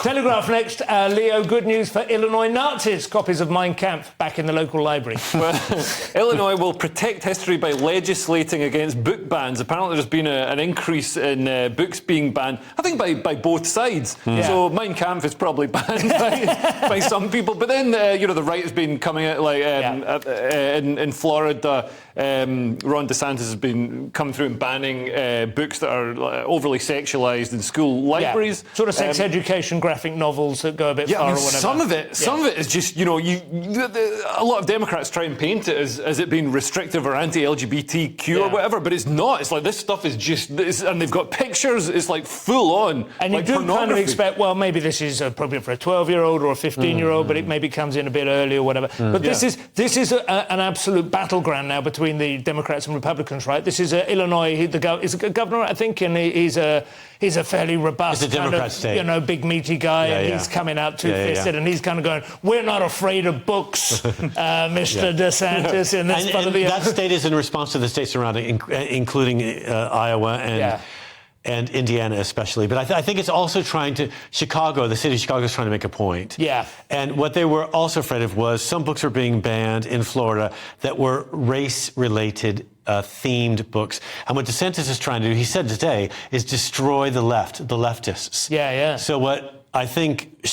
Telegraph next. Leo, good news for Illinois Nazis. Copies of Mein Kampf back in the local library. Well, Illinois will protect history by legislating against book bans. Apparently there's been an increase in books being banned, I think by both sides. Yeah. So Mein Kampf is probably banned by some people. But then, the right has been coming out, like in Florida, Ron DeSantis has been coming through and banning books that are overly sexualised in school libraries. Sort of sex education graphic novels that go a bit far or whatever. Some of it is just, a lot of Democrats try and paint it as it being restrictive or anti-LGBTQ or whatever, but it's not. It's like this stuff is just, and they've got pictures, it's like full on. And you do kind of expect, well, maybe this is appropriate for a 12-year-old or a 15-year-old, but it maybe comes in a bit early or whatever. But this is an absolute battleground now between the Democrats and Republicans, right? This is Illinois. He's a governor, I think, and he's a fairly robust, kind of, state. Big meaty guy, and he's coming out two-fisted, and he's kind of going, "We're not afraid of books, Mr. DeSantis." In this part of the that state is in response to the states surrounding, including Iowa and Indiana especially. But I think it's also Chicago, the city of Chicago is trying to make a point. Yeah. And what they were also afraid of was some books were being banned in Florida that were race-related themed books. And what DeSantis is trying to do, he said today, is destroy the leftists. Yeah. So what I think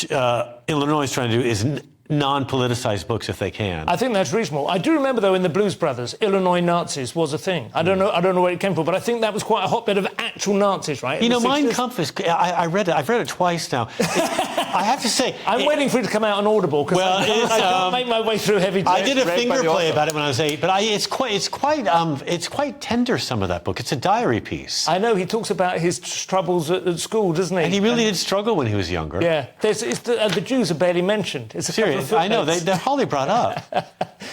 Illinois is trying to do is non-politicized books if they can. I think that's reasonable. I do remember, though, in the Blues Brothers, Illinois Nazis was a thing. I don't know where it came from, but I think that was quite a hotbed of actual Nazis, right? Mein Kampf is... I read it. I've read it twice now. I have to say... I'm waiting for it to come out on Audible, because I can't make my way through heavy text. I did a finger play about it when I was 8, but it's quite tender, some of that book. It's a diary piece. I know. He talks about his troubles at school, doesn't he? And he really did struggle when he was younger. Yeah. The Jews are barely mentioned. It's Seriously. I know, they're hardly brought up.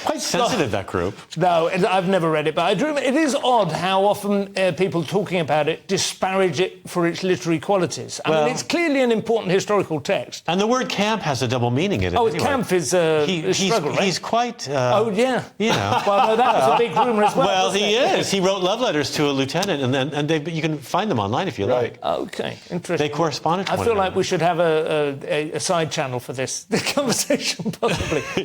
Quite sensitive, that group. No, I've never read it, but I do. It is odd how often people talking about it disparage it for its literary qualities. I mean, it's clearly an important historical text. And the word camp has a double meaning in it. Oh, camp is a struggle, right? He's quite... oh, yeah. Well, no, that was a big rumour as well. Well, he is. He wrote love letters to a lieutenant, and you can find them online if you like. Okay, interesting. They corresponded to I feel like we should have a side channel for this conversation, possibly.